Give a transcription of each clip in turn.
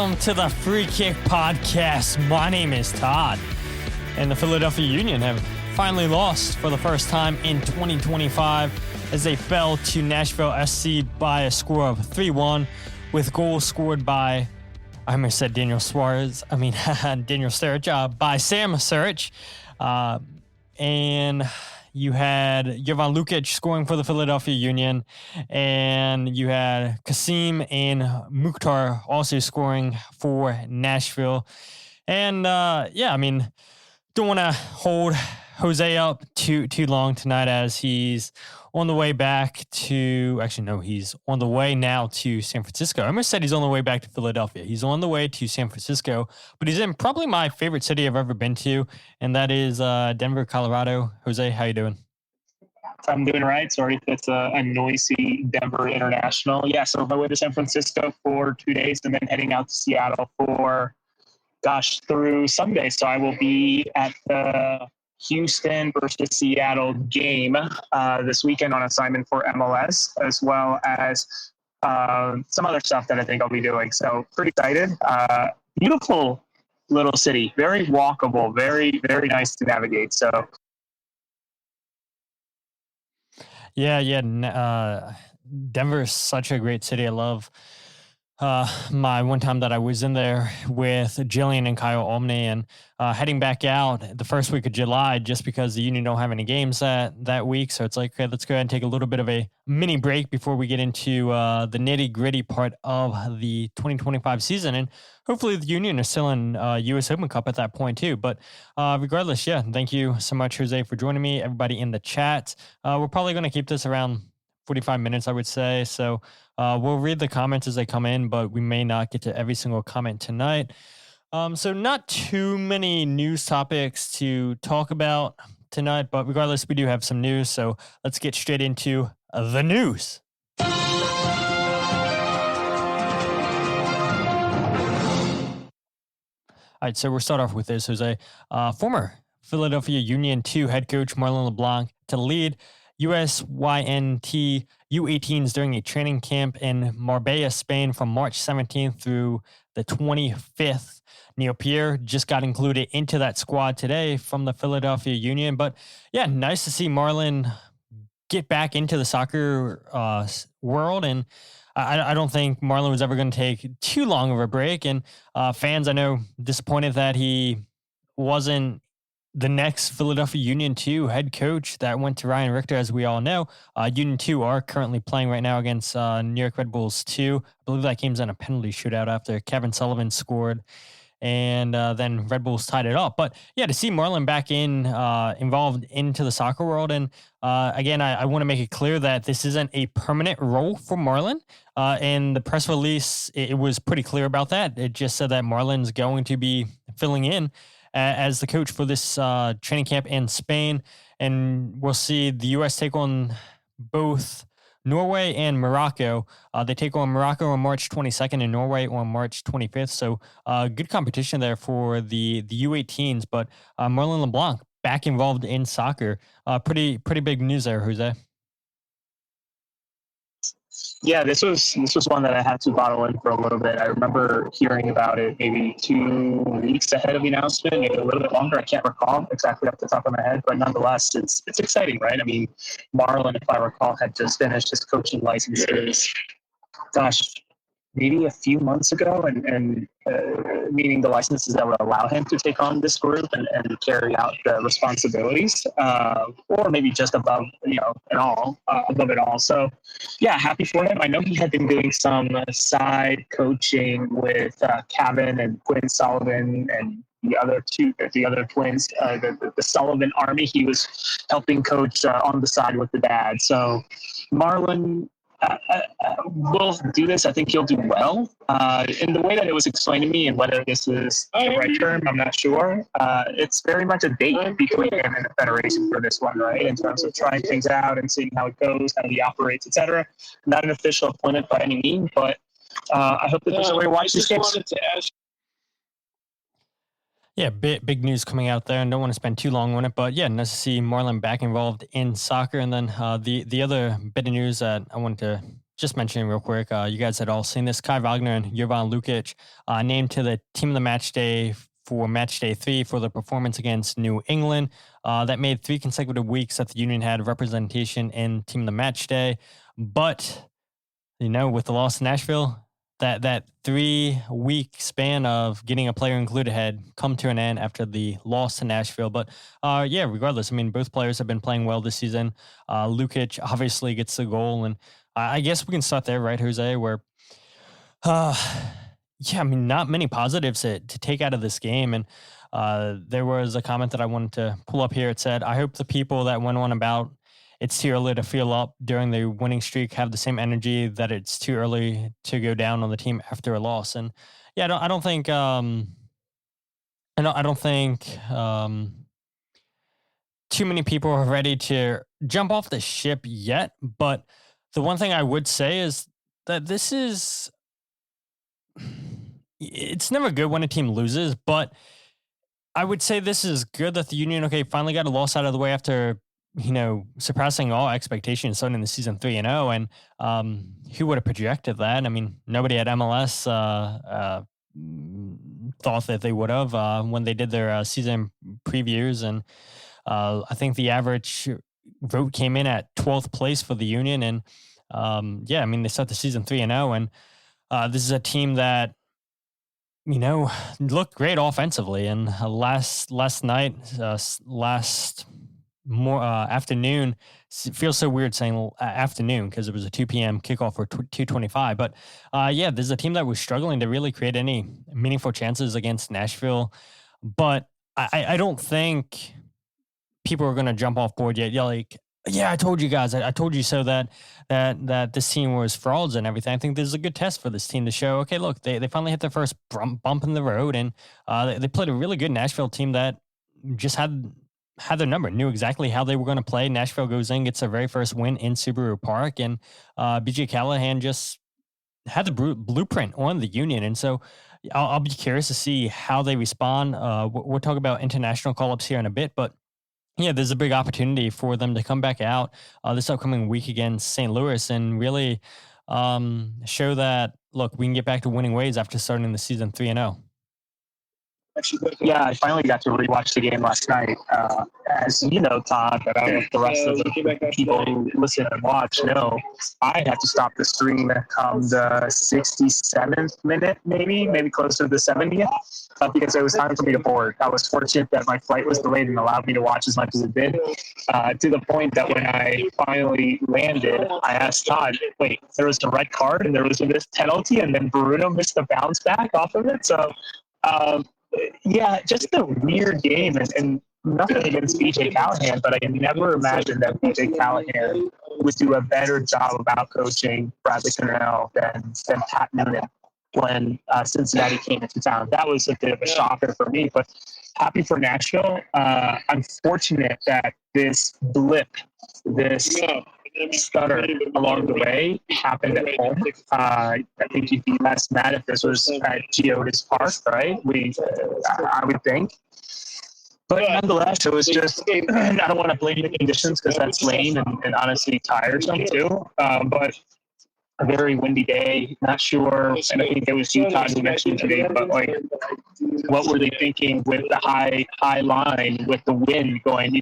welcome to the Free Kick Podcast. My name is Todd, and the Philadelphia Union have finally lost for the first time in 2025 as they fell to Nashville SC by a score of 3-1 with goals scored by, I almost said Daniel Suarez, Daniel Sturridge, by Sam Sturridge. And you had Jovan Lukić scoring for the Philadelphia Union, and you had Kasim and Mukhtar also scoring for Nashville. And don't want to hold Jose up too long tonight as he's on the way back to, he's on the way now to San Francisco. I almost said he's on the way back to Philadelphia. He's on the way to San Francisco, but he's in probably my favorite city I've ever been to, and that is Denver, Colorado. Jose, how you doing? I'm doing right. Sorry if it's a noisy Denver International. Yeah, so on my way to San Francisco for 2 days and then heading out to Seattle through Sunday. So I will be at the Houston versus Seattle game this weekend on assignment for MLS, as well as some other stuff that I think I'll be doing. So pretty excited. Beautiful little city, very walkable, very, very nice to navigate. So Denver is such a great city. I love my one time that I was in there with Jillian and Kyle Omni, and heading back out the first week of July just because the Union don't have any games that week. So it's like, okay, let's go ahead and take a little bit of a mini break before we get into the nitty gritty part of the 2025 season. And hopefully the Union is still in US Open Cup at that point too. But regardless, thank you so much, Jose, for joining me. Everybody in the chat. We're probably going to keep this around 45 minutes, I would say. So we'll read the comments as they come in, but we may not get to every single comment tonight. So not too many news topics to talk about tonight, but regardless, we do have some news. So let's get straight into the news. All right, so we'll start off with this, Jose. Former Philadelphia Union 2 head coach Marlon LeBlanc to lead USYNT U18s during a training camp in Marbella, Spain from March 17th through the 25th. Neil Pierre just got included into that squad today from the Philadelphia Union. But nice to see Marlon get back into the soccer world. And I don't think Marlon was ever going to take too long of a break. And fans, I know, disappointed that he wasn't the next Philadelphia Union 2 head coach that went to Ryan Richter, as we all know. Union 2 are currently playing right now against New York Red Bulls 2. I believe that game's in a penalty shootout after Kevin Sullivan scored, and then Red Bulls tied it up. But to see Marlon back involved into the soccer world. And again, I want to make it clear that this isn't a permanent role for Marlon. In the press release, it was pretty clear about that. It just said that Marlon's going to be filling in as the coach for this training camp in Spain. And we'll see the U.S. take on both Norway and Morocco. They take on Morocco on March 22nd and Norway on March 25th. So good competition there for the U18s. But Marlon LeBlanc back involved in soccer. Pretty big news there, Jose. Yeah, this was one that I had to bottle in for a little bit. I remember hearing about it maybe 2 weeks ahead of the announcement, maybe a little bit longer. I can't recall exactly off the top of my head, but nonetheless, it's exciting, right? I mean, Marlon, if I recall, had just finished his coaching licenses, maybe a few months ago, and meaning the licenses that would allow him to take on this group and carry out the responsibilities, or maybe just above it all. So, happy for him. I know he had been doing some side coaching with Kevin and Quinn Sullivan and the other twins, the Sullivan Army. He was helping coach on the side with the dad. So, Marlon will do this. I think he'll do well. In the way that it was explained to me, and whether this is the right term, I'm not sure. It's very much a date between him and the Federation for this one, right? In terms of trying things out and seeing how it goes, how he operates, etc. Not an official appointment by any means, but I hope that there's a way to watch these games. Yeah, big news coming out there, and don't want to spend too long on it, but nice to see Marlon back involved in soccer. And then the other bit of news that I wanted to just mentioning real quick, you guys had all seen this. Kai Wagner and Jovan Lukić named to the Team of the Matchday for Matchday 3 for the performance against New England. That made 3 consecutive weeks that the Union had representation in Team of the Matchday. But, with the loss to Nashville, that 3-week span of getting a player included had come to an end after the loss to Nashville. But regardless, both players have been playing well this season. Lukić obviously gets the goal, and I guess we can start there, right, Jose? Where, not many positives to take out of this game. And there was a comment that I wanted to pull up here. It said, "I hope the people that went on about it's too early to feel up during the winning streak have the same energy that it's too early to go down on the team after a loss." And I don't think too many people are ready to jump off the ship yet. But the one thing I would say is that it's never good when a team loses, but I would say this is good that the Union, finally got a loss out of the way after, surpassing all expectations, starting the season 3-0. And who would have projected that? Nobody at MLS thought that they would have when they did their season previews. And I think the average vote came in at 12th place for the Union. And they start the season 3-0. And this is a team that, looked great offensively. And last afternoon, it feels so weird saying afternoon because it was a 2 p.m. kickoff for 2:25. But this is a team that was struggling to really create any meaningful chances against Nashville. But I don't think people are going to jump off board yet. I told you guys, I told you so that this team was frauds and everything. I think this is a good test for this team to show, okay, look, they finally hit their first bump in the road, and they played a really good Nashville team that just had their number, knew exactly how they were going to play. Nashville goes in, gets their very first win in Subaru Park, and BJ Callahan just had the blueprint on the Union. And so I'll be curious to see how they respond. We'll talk about international call-ups here in a bit, but there's a big opportunity for them to come back out this upcoming week against St. Louis and really show that, look, we can get back to winning ways after starting the season 3-0. Yeah, I finally got to rewatch the game last night. As you know, Todd, but I don't know if the rest of the people who listen and watch know, I had to stop the stream come the 67th minute, maybe closer to the 70th, because it was time for me to board. I was fortunate that my flight was delayed and allowed me to watch as much as it did, to the point that when I finally landed, I asked Todd, wait, there was a red card and there was this penalty, and then Bruno missed the bounce back off of it. So, just a weird game, and nothing against BJ Callahan, but I never imagined that BJ Callahan would do a better job of out-coaching Bradley Connell than Pat Noonan when Cincinnati came into town. That was a bit of a shocker for me, but happy for Nashville. I'm fortunate that this blip, this stutter along the way happened at home. I think you'd be less mad if this was at Geodis Park, right? I would think. But nonetheless, it was just, I don't want to blame the conditions because that's lame and honestly tiresome too. But a very windy day, not sure, and I think it was you, Todd, who mentioned today, but what were they thinking with the high line, with the wind going,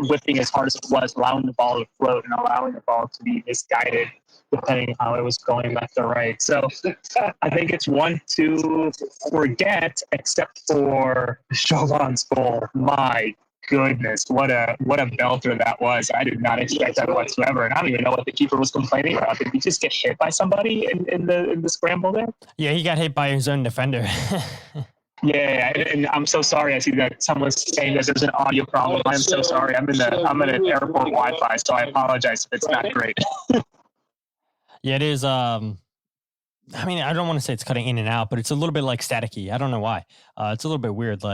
whipping as hard as it was, allowing the ball to float and allowing the ball to be misguided depending on how it was going left or right. So I think it's one to forget, except for Jovan's goal. My goodness, what a belter that was. I did not expect that whatsoever, and I don't even know what the keeper was complaining about. Did he just get hit by somebody in the scramble there? Yeah, he got hit by his own defender. Yeah, and I'm so sorry. I see that someone's saying that there's an audio problem. I'm so sorry. I'm in an airport Wi-Fi, so I apologize if it's not great. Yeah, it is. I don't want to say it's cutting in and out, but it's a little bit like staticky. I don't know why. It's a little bit weird.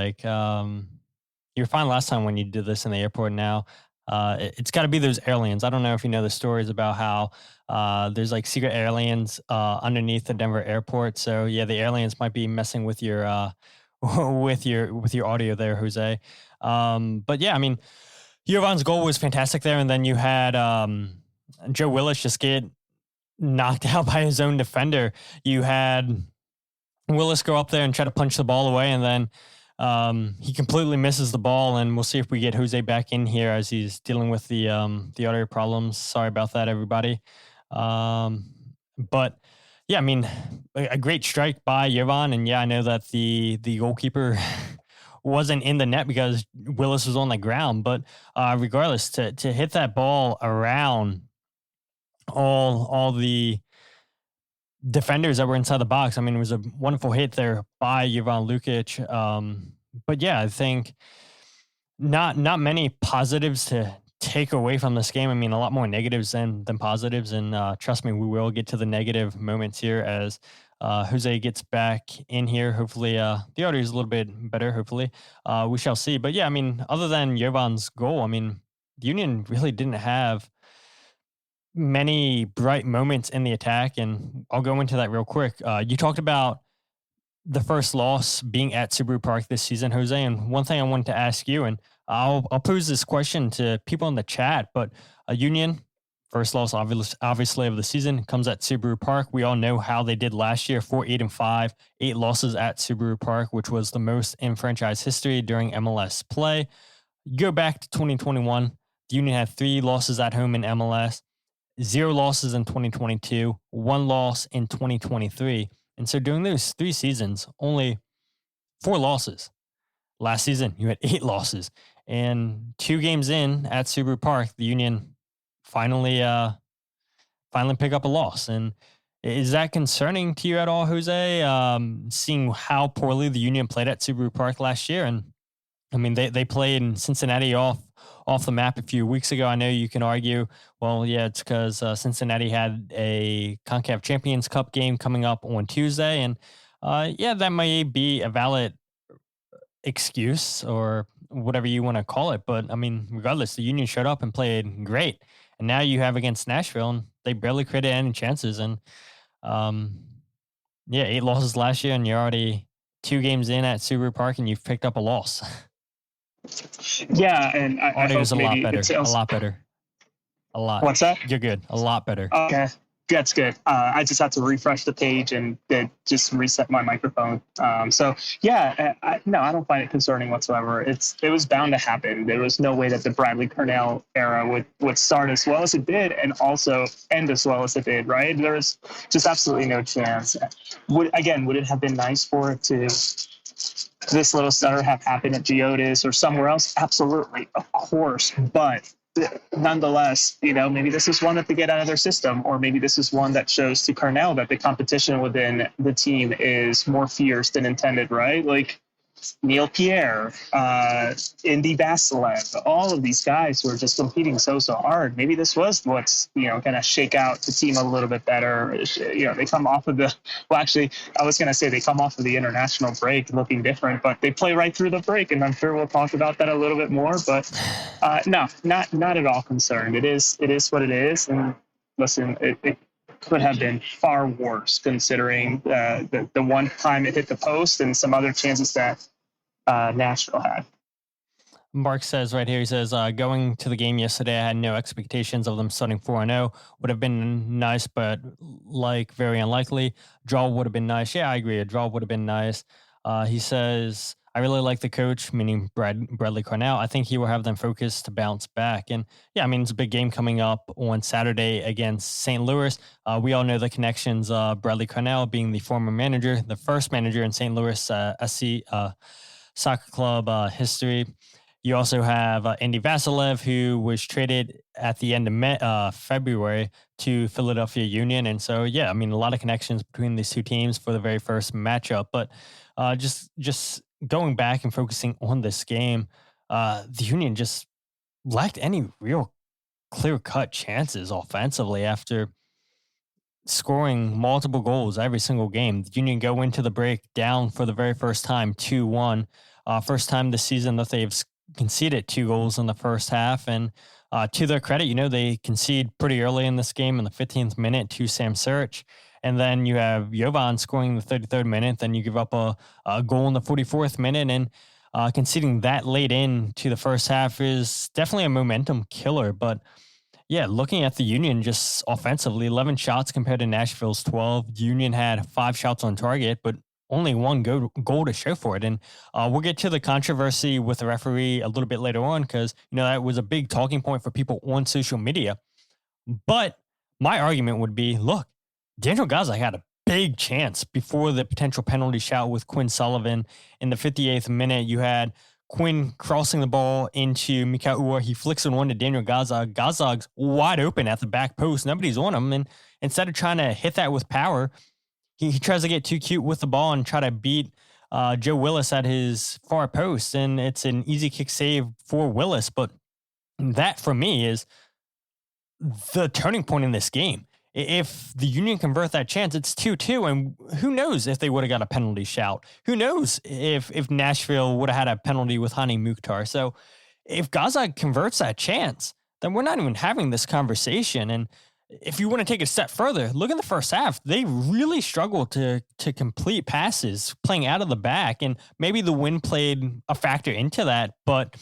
You were fine last time when you did this in the airport. Now, it's got to be those aliens. I don't know if you know the stories about how there's secret aliens underneath the Denver airport. So yeah, the aliens might be messing with your with your audio there, Jose. But yeah, Jovan's goal was fantastic there, and then you had Joe Willis just get knocked out by his own defender. You had Willis go up there and try to punch the ball away, and then he completely misses the ball. And we'll see if we get Jose back in here as he's dealing with the audio problems. Sorry about that, everybody. But yeah, I mean, a great strike by Jovan, and yeah, I know that the goalkeeper wasn't in the net because Willis was on the ground. But regardless, to hit that ball around all the defenders that were inside the box, I mean, it was a wonderful hit there by Jovan Lukić. But yeah, I think not many positives to take away from this game. I mean, a lot more negatives than positives. And trust me, we will get to the negative moments here as Jose gets back in here. Hopefully, the audio is a little bit better. Hopefully, we shall see. But yeah, I mean, other than Jovan's goal, I mean, the Union really didn't have many bright moments in the attack, and I'll go into that real quick. You talked about the first loss being at Subaru Park this season, Jose, and one thing I wanted to ask you, and I'll pose this question to people in the chat, but a Union first loss, obviously of the season, comes at Subaru Park. We all know how they did last year, 4-8-5, 8 losses at Subaru Park, which was the most in franchise history during MLS play. You go back to 2021, the Union had 3 losses at home in MLS, 0 losses in 2022, 1 loss in 2023. And so during those 3 seasons, only 4 losses. Last season, you had 8 losses. And 2 games in at Subaru Park, the Union finally pick up a loss. And is that concerning to you at all, Jose? Seeing how poorly the Union played at Subaru Park last year. And I mean, they played in Cincinnati off the map a few weeks ago. I know you can argue, well, yeah, it's because Cincinnati had a CONCACAF Champions Cup game coming up on Tuesday. And yeah, that may be a valid excuse or whatever you want to call it. But I mean, regardless, the Union showed up and played great. And now you have against Nashville, and they barely created any chances. And yeah, 8 losses last year, and you're already 2 games in at Subaru Park, and you've picked up a loss. Yeah, and I Audio hope is a lot better. A lot better. A lot. What's that? You're good. A lot better. Okay, that's good. I just had to refresh the page and just reset my microphone. So yeah, I don't find it concerning whatsoever. It was bound to happen. There was no way that the Bradley Cornell era would start as well as it did and also end as well as it did. Right? There was just absolutely no chance. Would it have been nice for it to this little stutter have happened at Geodis or somewhere else? Absolutely, of course. But nonetheless, maybe this is one that they get out of their system, or maybe this is one that shows to Cornell that the competition within the team is more fierce than intended, right? Like Neil Pierre, Indy Vasilev, all of these guys were just competing so hard. Maybe this was what's going to shake out the team a little bit better. They come off of I was going to say they come off of the international break looking different, but they play right through the break, and I'm sure we'll talk about that a little bit more. But no, not at all concerned. It is what it is, and listen, it could have been far worse considering the one time it hit the post and some other chances that Nashville had. Mark says right here, he says, going to the game yesterday, I had no expectations of them starting 4-0. Would have been nice, but very unlikely. Draw would have been nice. Yeah, I agree. A draw would have been nice. He says, I really like the coach, meaning Bradley Cornell. I think he will have them focused to bounce back. And yeah, I mean, it's a big game coming up on Saturday against St. Louis. We all know the connections, Bradley Cornell being the former manager, the first manager in St. Louis SC soccer club history. You also have Indy Vasilev, who was traded at the end of February to Philadelphia Union. And so, yeah, I mean, a lot of connections between these two teams for the very first matchup. But just going back and focusing on this game, the Union just lacked any real clear-cut chances offensively after scoring multiple goals every single game. The Union go into the break down for the very first time, 2-1. First time this season that they've conceded 2 goals in the first half. And to their credit, they concede pretty early in this game in the 15th minute to Sam Suric. And then you have Jovan scoring the 33rd minute. Then you give up a goal in the 44th minute. And conceding that late into the first half is definitely a momentum killer. But Yeah, looking at the Union just offensively, 11 shots compared to Nashville's 12. Union had 5 shots on target, but only one goal to show for it. And we'll get to the controversy with the referee a little bit later on because, that was a big talking point for people on social media. But my argument would be, look, Daniel Gaza had a big chance before the potential penalty shot with Quinn Sullivan. In the 58th minute, you had Quinn crossing the ball into Mikael Uhre. He flicks it one to Daniel Gazag. Gazag's wide open at the back post. Nobody's on him. And instead of trying to hit that with power, he tries to get too cute with the ball and try to beat Joe Willis at his far post. And it's an easy kick save for Willis. But that, for me, is the turning point in this game. If the Union convert that chance, it's 2-2, and who knows if they would have got a penalty shout? Who knows if Nashville would have had a penalty with Hani Mukhtar? So if Gaza converts that chance, then we're not even having this conversation. And if you want to take it a step further, look at the first half. They really struggled to complete passes, playing out of the back, and maybe the wind played a factor into that, but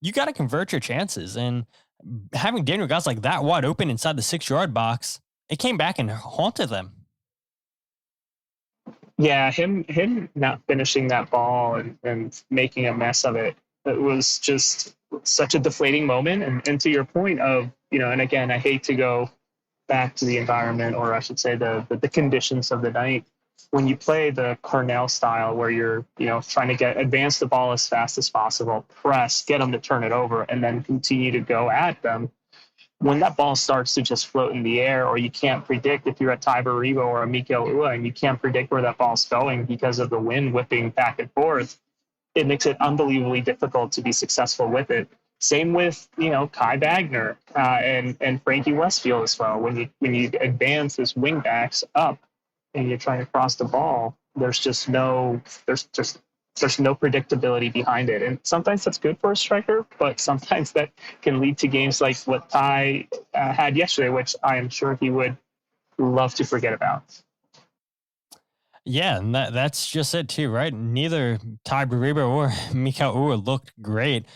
you got to convert your chances. And having Daniel Gaza like that wide open inside the 6-yard box, it came back and haunted them. Yeah, him not finishing that ball and making a mess of it, it was just such a deflating moment. And to your point of, and again, I hate to go back to the environment, or I should say the conditions of the night. When you play the Cornell style where you're, trying to advance the ball as fast as possible, press, get them to turn it over, and then continue to go at them, when that ball starts to just float in the air, or you can't predict if you're a Ty Baribo or a Mikael Uhre and you can't predict where that ball's going because of the wind whipping back and forth, it makes it unbelievably difficult to be successful with it. Same with, Kai Wagner and Frankie Westfield as well. When you advance as wing backs up and you're trying to cross the ball, there's no predictability behind it. And sometimes that's good for a striker, but sometimes that can lead to games like what Ty had yesterday, which I am sure he would love to forget about. Yeah, and that's just it too, right? Neither Ty Baribo or Mikael Uhre looked great.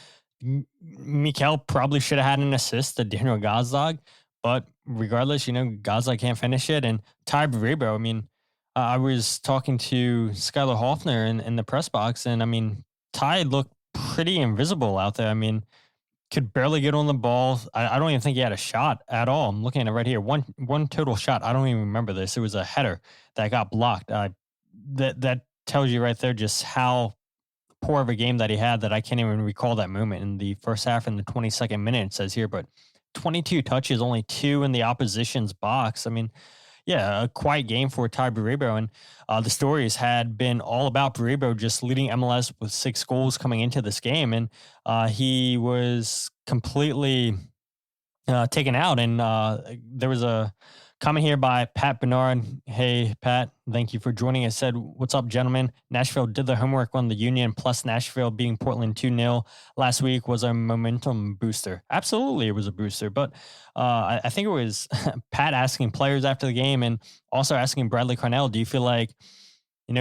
Mikael probably should have had an assist to Daniel Gazdag, but regardless, Gazdag can't finish it. And Ty Baribo, I was talking to Skylar Hoffner in the press box, and Ty looked pretty invisible out there. Could barely get on the ball. I don't even think he had a shot at all. I'm looking at it right here. One total shot. I don't even remember this. It was a header that got blocked. That tells you right there just how poor of a game that he had, that I can't even recall that moment in the first half in the 22nd minute, it says here, but 22 touches, only 2 in the opposition's box. Yeah, a quiet game for Ty Baribo, and the stories had been all about Baribo just leading MLS with 6 goals coming into this game, and he was completely taken out. And there was a comment here by Pat Bernard. Hey, Pat, thank you for joining us. Said, what's up, gentlemen? Nashville did the homework on the Union, plus Nashville beating Portland 2-0 last week was a momentum booster. Absolutely, it was a booster. But I think it was Pat asking players after the game and also asking Bradley Cornell, do you feel like,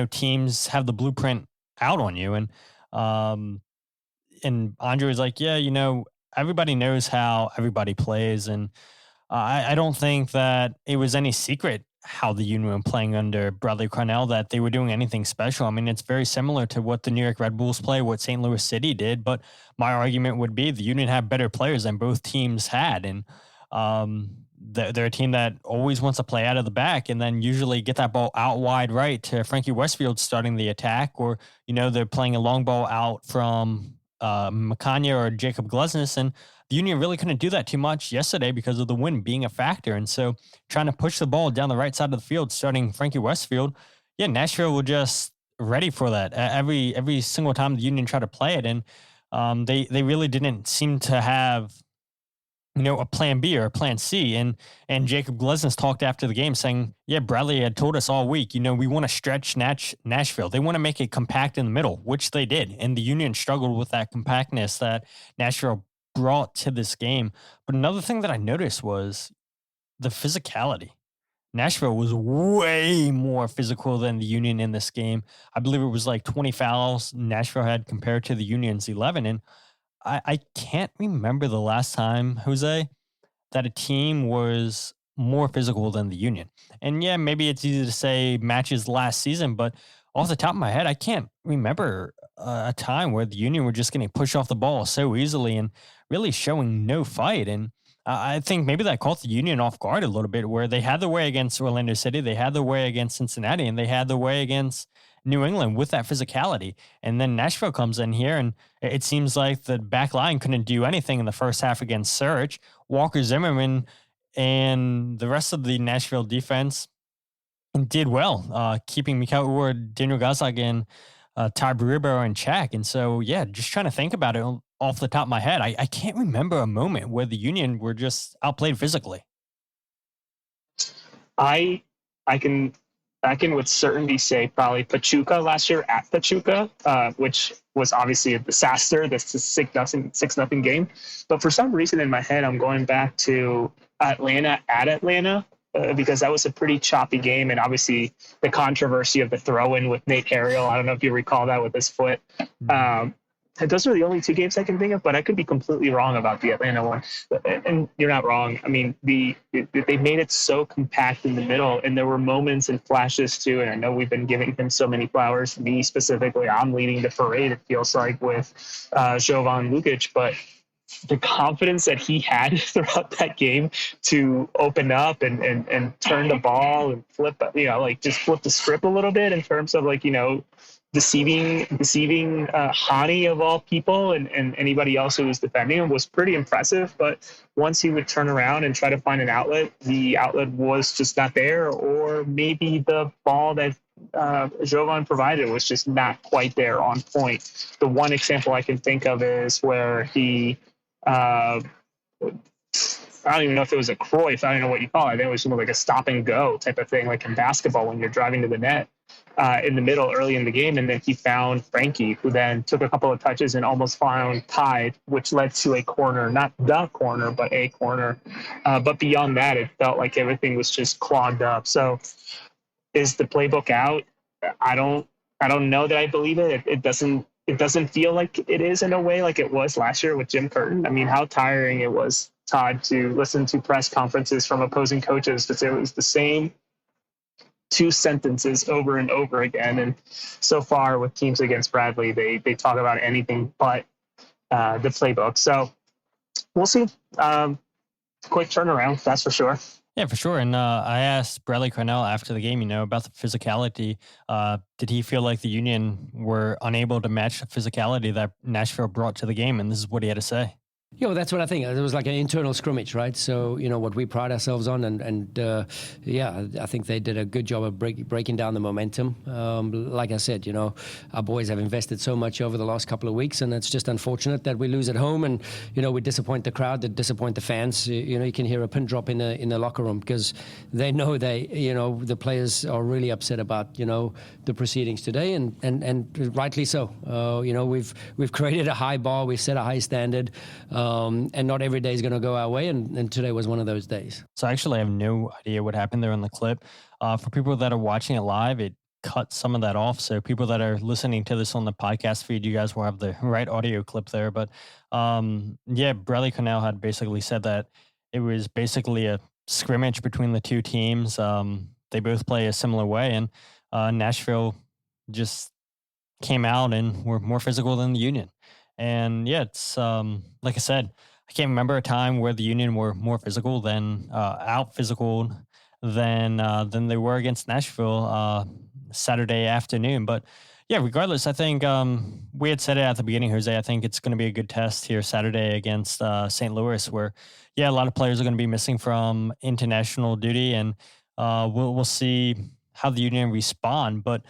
teams have the blueprint out on you? And Andre was like, yeah, everybody knows how everybody plays. And I don't think that it was any secret how the Union were playing under Bradley Cornell, that they were doing anything special. It's very similar to what the New York Red Bulls play, what St. Louis City did. But my argument would be the Union had better players than both teams had. And they're a team that always wants to play out of the back and then usually get that ball out wide right to Frankie Westfield starting the attack. Or, they're playing a long ball out from Macania or Jakob Glesnes, and the Union really couldn't do that too much yesterday because of the wind being a factor. And so trying to push the ball down the right side of the field, starting Frankie Westfield, yeah, Nashville were just ready for that every single time the Union tried to play it. And they really didn't seem to have, a plan B or a plan C. And Jakob Glesnes talked after the game saying, yeah, Bradley had told us all week, we want to stretch Nashville. They want to make it compact in the middle, which they did. And the Union struggled with that compactness that Nashville brought to this game. But another thing that I noticed was the physicality. Nashville was way more physical than the Union in this game. I believe it was like 20 fouls Nashville had compared to the Union's 11. And I can't remember the last time, Jose, that a team was more physical than the Union. And yeah, maybe it's easy to say matches last season, but off the top of my head, I can't remember a time where the Union were just getting pushed off the ball so easily and really showing no fight. And I think maybe that caught the Union off guard a little bit, where they had their way against Orlando City, they had their way against Cincinnati, and they had their way against New England with that physicality. And then Nashville comes in here, and it seems like the back line couldn't do anything in the first half against Surge. Walker Zimmerman and the rest of the Nashville defense did well, keeping Mikhail Uhre, Daniel Gazak, and Ty Baribo in check. And so, yeah, just trying to think about it off the top of my head, I can't remember a moment where the Union were just outplayed physically. I can with certainty say probably Pachuca last year at Pachuca, which was obviously a disaster. This is 6-0 game. But for some reason in my head, I'm going back to Atlanta at Atlanta, because that was a pretty choppy game. And obviously the controversy of the throw-in with Nate Harriel, I don't know if you recall that with his foot. Those are the only two games I can think of, but I could be completely wrong about the Atlanta one. And you're not wrong. I mean, they made it so compact in the middle, and there were moments and flashes too. And I know we've been giving him so many flowers. Me specifically, I'm leading the parade, it feels like, with Jovan Lukić, but the confidence that he had throughout that game to open up and turn the ball and flip, just flip the script a little bit in terms of deceiving Hani of all people and anybody else who was defending him was pretty impressive. But once he would turn around and try to find an outlet, the outlet was just not there, or maybe the ball that Jovan provided was just not quite there on point. The one example I can think of is where he I don't even know if it was a Cruyff. I don't know what you call it. I think it was more like a stop and go type of thing, like in basketball when you're driving to the net in the middle early in the game. And then he found Frankie, who then took a couple of touches and almost found Tide, which led to a corner, not the corner, but a corner. But beyond that, it felt like everything was just clogged up. So is the playbook out? I don't know that I believe it. It doesn't feel like it is in a way like it was last year with Jim Curtin. I mean, how tiring it was, Todd, to listen to press conferences from opposing coaches to say it was the same two sentences over and over again. And so far with teams against Bradley, they talk about anything but the playbook. So we'll see. Quick turnaround, that's for sure. Yeah, for sure. And I asked Bradley Cornell after the game, about the physicality. Did he feel like the Union were unable to match the physicality that Nashville brought to the game? And this is what he had to say. Yeah, well, that's what I think. It was like an internal scrimmage, right? So, what we pride ourselves on. And I think they did a good job of breaking down the momentum. Like I said, our boys have invested so much over the last couple of weeks, and it's just unfortunate that we lose at home and, we disappoint the crowd, that disappoint the fans. You can hear a pin drop in the locker room because they know the players are really upset about, the proceedings today, and rightly so. We've created a high bar, we've set a high standard. And not every day is going to go our way, and today was one of those days. So actually, I have no idea what happened there in the clip. For people that are watching it live, it cut some of that off. So people that are listening to this on the podcast feed, you guys will have the right audio clip there. But Bradley Cornell had basically said that it was basically a scrimmage between the two teams. They both play a similar way, and Nashville just came out and were more physical than the Union. And yeah, it's like I said, I can't remember a time where the Union were more physical than out physical than they were against Nashville Saturday afternoon. But yeah, regardless, I think we had said it at the beginning, Jose. I think it's going to be a good test here Saturday against St. Louis, where a lot of players are going to be missing from international duty, and we'll see how the Union respond. But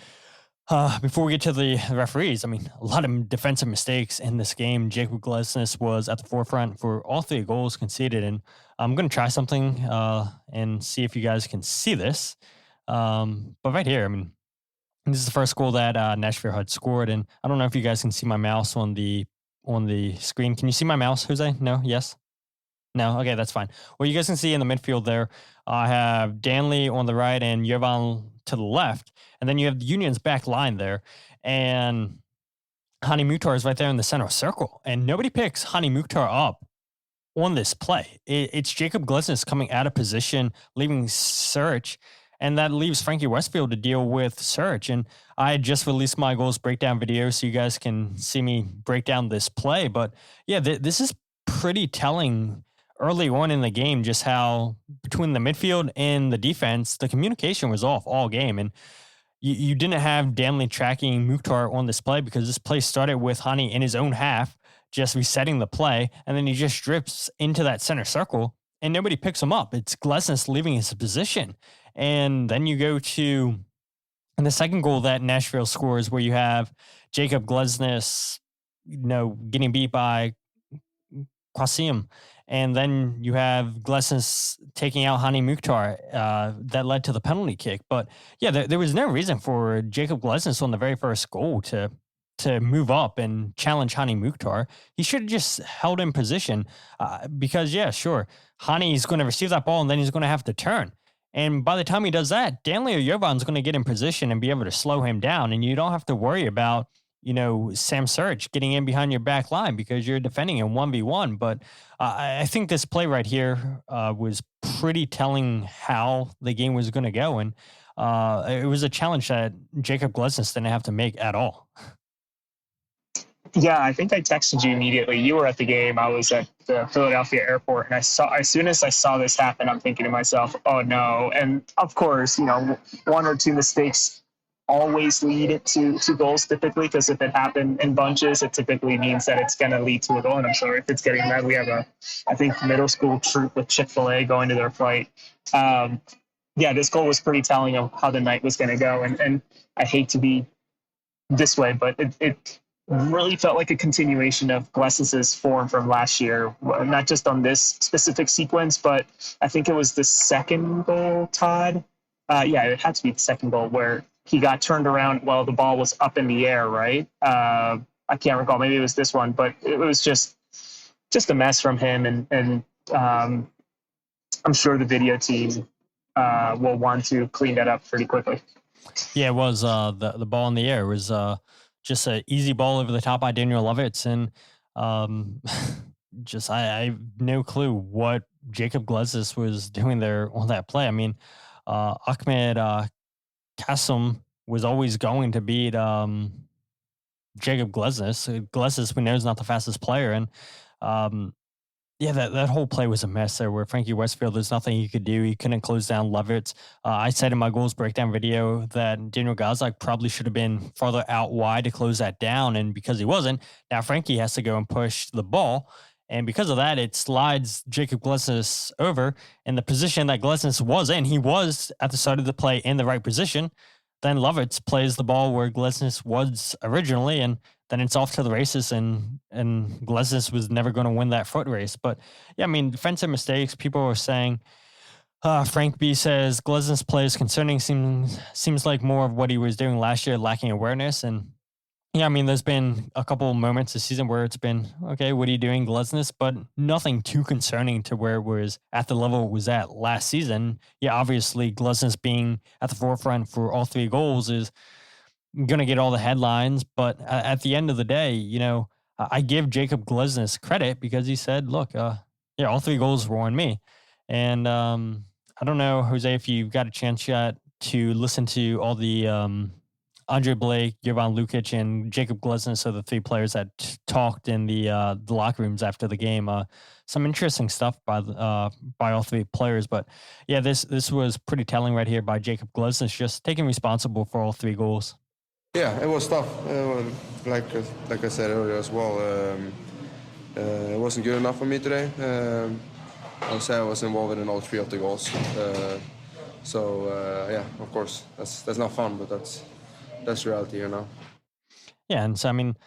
before we get to the referees, I mean, a lot of defensive mistakes in this game. Jakob Glesnes was at the forefront for all three goals conceded. And I'm going to try something and see if you guys can see this. But right here, I mean, this is the first goal that Nashville had scored. And I don't know if you guys can see my mouse on the screen. Can you see my mouse, Jose? No? Yes? No? Okay, that's fine. Well, you guys can see in the midfield there, I have Danley on the right and Jovan to the left. And then you have the Union's back line there. And Hani Mukhtar is right there in the center circle. And nobody picks Hani Mukhtar up on this play. It's Jakob Glesnes coming out of position, leaving Search, and that leaves Frankie Westfield to deal with Search. And I had just released my goals breakdown video, so you guys can see me break down this play. But yeah, this is pretty telling early on in the game, just how between the midfield and the defense, the communication was off all game. And you didn't have Danley tracking Mukhtar on this play, because this play started with Hani in his own half, just resetting the play, and then he just drifts into that center circle, and nobody picks him up. It's Glesnes leaving his position. And then you go to the second goal that Nashville scores, where you have Jakob Glesnes, getting beat by Qasim. And then you have Glesnes taking out Hani Mukhtar that led to the penalty kick. But yeah, there was no reason for Jakob Glesnes on the very first goal to move up and challenge Hani Mukhtar. He should have just held in position because, yeah, sure, Hani's going to receive that ball and then he's going to have to turn. And by the time he does that, Danley or Jovan's going to get in position and be able to slow him down. And you don't have to worry about, Sam Search getting in behind your back line because you're defending in 1v1. But I think this play right here was pretty telling how the game was going to go. And it was a challenge that Jakob Glesnes didn't have to make at all. Yeah, I think I texted you immediately. You were at the game. I was at the Philadelphia airport, and as soon as I saw this happen, I'm thinking to myself, oh no. And of course, one or two mistakes always lead it to goals typically, because if it happened in bunches, it typically means that it's going to lead to a goal. And I'm sorry if it's getting that. We have I think middle school troop with Chick-fil-A going to their flight. This goal was pretty telling of how the night was going to go. And I hate to be this way, but it really felt like a continuation of Glesnes' form from last year, not just on this specific sequence, but I think it was the second goal, Todd. It had to be the second goal where he got turned around while the ball was up in the air, right? I can't recall. Maybe it was this one, but it was just a mess from him. And I'm sure the video team will want to clean that up pretty quickly. Yeah, it was the ball in the air. It was just an easy ball over the top by Daniel Lovitz. And I have no clue what Jakob Glesnes was doing there on that play. I mean, Ahmed Qasim was always going to beat Jakob Glesnes. Glesnes, we know, is not the fastest player. And that whole play was a mess there, where Frankie Westfield, there's nothing he could do. He couldn't close down Lovitz. I said in my goals breakdown video that Daniel Gazak probably should have been farther out wide to close that down. And because he wasn't, now Frankie has to go and push the ball. And because of that, it slides Jakob Glesnes over in the position that Glesnes was in. He was at the start of the play in the right position. Then Lovitz plays the ball where Glesnes was originally, and then it's off to the races, and Glesnes was never going to win that foot race. But yeah, I mean, defensive mistakes, people were saying, Frank B says Glesnes play is concerning, seems like more of what he was doing last year, lacking awareness. And yeah, I mean, there's been a couple of moments this season where it's been, okay, what are you doing, Glesnes? But nothing too concerning to where it was at the level it was at last season. Yeah, obviously, Glesnes being at the forefront for all three goals is going to get all the headlines. But at the end of the day, I give Jakob Glesnes credit because he said, look, all three goals were on me. And I don't know, Jose, if you've got a chance yet to listen to all the Andre Blake, Jovan Lukić, and Jakob Glesnes, so the three players that talked in the locker rooms after the game. Some interesting stuff by all three players. But yeah, this was pretty telling right here by Jakob Glesnes, just taking responsible for all three goals. Yeah, it was tough. Like I said earlier as well, it wasn't good enough for me today. I would say I was involved in all three of the goals. Of course, that's not fun, but that's reality, Yeah, and so, I mean,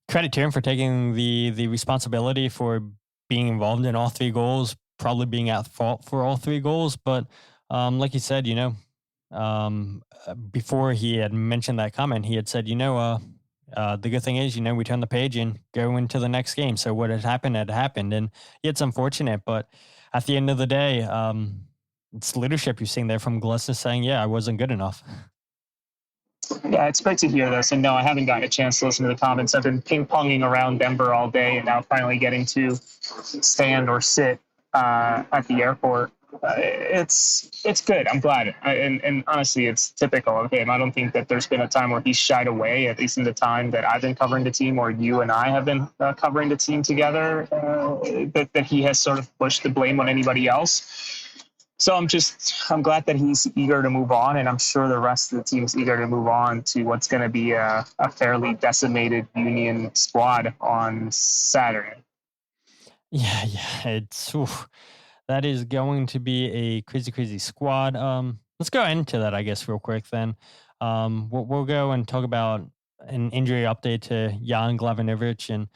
credit to him for taking the responsibility for being involved in all three goals, probably being at fault for all three goals. But like he said, before he had mentioned that comment, he had said, the good thing is, we turn the page and go into the next game. So what had happened. And it's unfortunate. But at the end of the day, it's leadership you're seeing there from Glesnes saying, yeah, I wasn't good enough. Yeah, it's great to hear this. And no, I haven't gotten a chance to listen to the comments. I've been ping-ponging around Denver all day and now finally getting to stand or sit at the airport. It's good. I'm glad. And honestly, it's typical of him. I don't think that there's been a time where he's shied away, at least in the time that I've been covering the team or you and I have been covering the team together, that he has sort of pushed the blame on anybody else. So I'm glad that he's eager to move on, and I'm sure the rest of the team's eager to move on to what's going to be a fairly decimated Union squad on Saturday. Yeah, that is going to be a crazy squad. Let's go into that, I guess, real quick then. We'll go and talk about an injury update to Glavinovich, and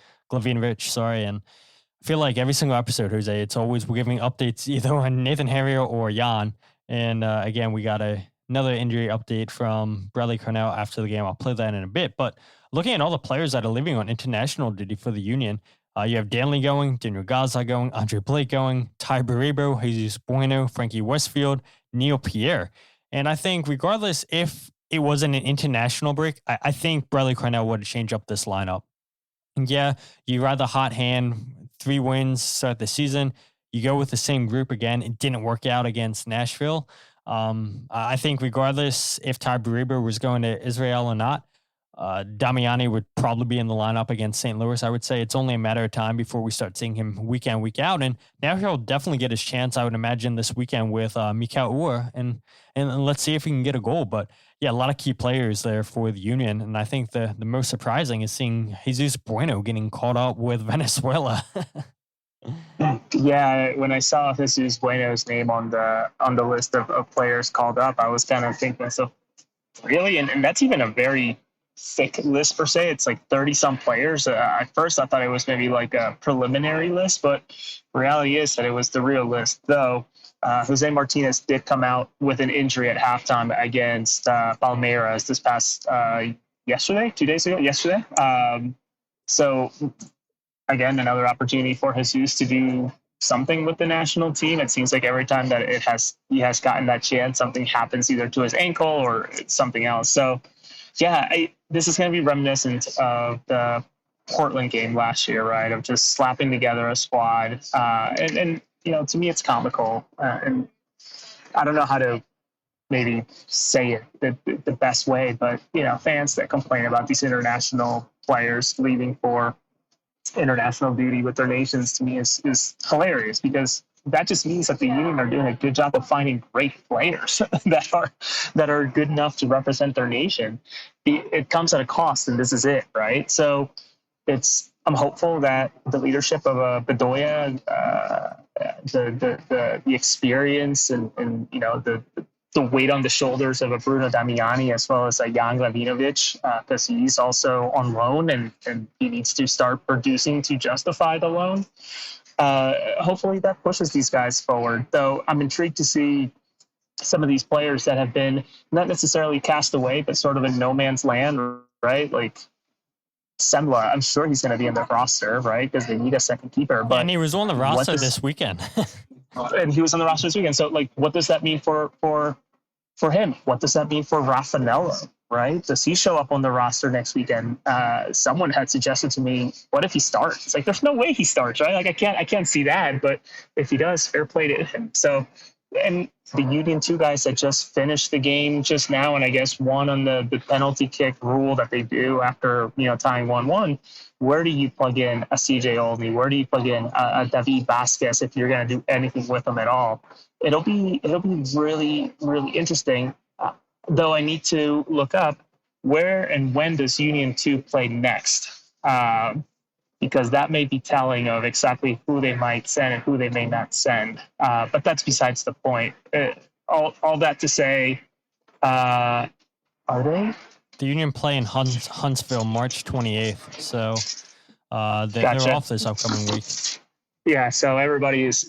I feel like every single episode, Jose, it's always we're giving updates either on Nathan Harrier or Jan. And again, we got another injury update from Bradley Cornell after the game. I'll play that in a bit. But looking at all the players that are leaving on international duty for the Union, you have Danley going, Daniel Gaza going, Andre Blake going, Ty Baribo, Jesus Bueno, Frankie Westfield, Neil Pierre. And I think regardless if it wasn't an international break, I think Bradley Cornell would change up this lineup. And yeah, you ride the hot hand, 3 wins start the season. You go with the same group again. It didn't work out against Nashville. I think regardless if Ty Baribo was going to Israel or not, Damiani would probably be in the lineup against St. Louis. I would say it's only a matter of time before we start seeing him week in, week out. And now he'll definitely get his chance, I would imagine, this weekend with Mikal Ur. And let's see if he can get a goal. But yeah, a lot of key players there for the Union. And I think the most surprising is seeing Jesus Bueno getting caught up with Venezuela. Yeah, when I saw Jesus Bueno's name on the list of players called up, I was kind of thinking, so really? And that's even a very thick list per se. It's like 30 some players. At first I thought it was maybe like a preliminary list, but reality is that it was the real list. Though Jose Martinez did come out with an injury at halftime against Palmeiras this past yesterday. So again, another opportunity for Jesus to do something with the national team. It seems like every time that he has gotten that chance, something happens either to his ankle or something else. So yeah, this is going to be reminiscent of the Portland game last year, right? Of just slapping together a squad. And you know, to me, it's comical. And I don't know how to maybe say it the best way, but, you know, fans that complain about these international players leaving for international duty with their nations, to me is hilarious, because that just means that the Union are doing a good job of finding great players that are good enough to represent their nation. It comes at a cost, and this is it, right? So I'm hopeful that the leadership of Bedoya, the experience and you know the weight on the shoulders of a Bruno Damiani, as well as a Jan Glavinovich, because he's also on loan and he needs to start producing to justify the loan. Hopefully that pushes these guys forward, though I'm intrigued to see some of these players that have been not necessarily cast away, but sort of in no man's land, right? Like Semla, I'm sure he's going to be in the roster, right? Because they need a second keeper. But and he was on the roster this weekend. And he was on the roster this weekend. So, like, what does that mean for him? What does that mean for Raffanello, right? Does he show up on the roster next weekend? Someone had suggested to me, what if he starts? It's like, there's no way he starts, right? Like, I can't see that. But if he does, fair play to him. So, and the Union 2 guys that just finished the game just now, and I guess won on the penalty kick rule that they do after, you know, tying 1-1, where do you plug in a CJ Olney? Where do you plug in a David Vasquez if you're going to do anything with them at all? It'll be really, really interesting, though I need to look up where and when does Union 2 play next, because that may be telling of exactly who they might send and who they may not send. But that's besides the point. All that to say, are they? The Union play in Huntsville March 28th, so they're off this upcoming week. Yeah, so everybody's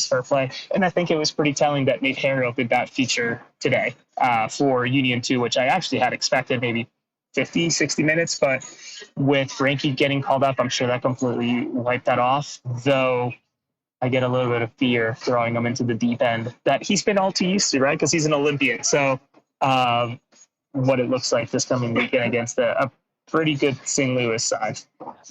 fair play. And I think it was pretty telling that Nate Harrell did that feature today for Union 2, which I actually had expected maybe 50, 60 minutes. But with Frankie getting called up, I'm sure that completely wiped that off, though I get a little bit of fear throwing him into the deep end that he's been all too used to, right? Because he's an Olympian. So what it looks like this coming weekend against a pretty good St. Louis side.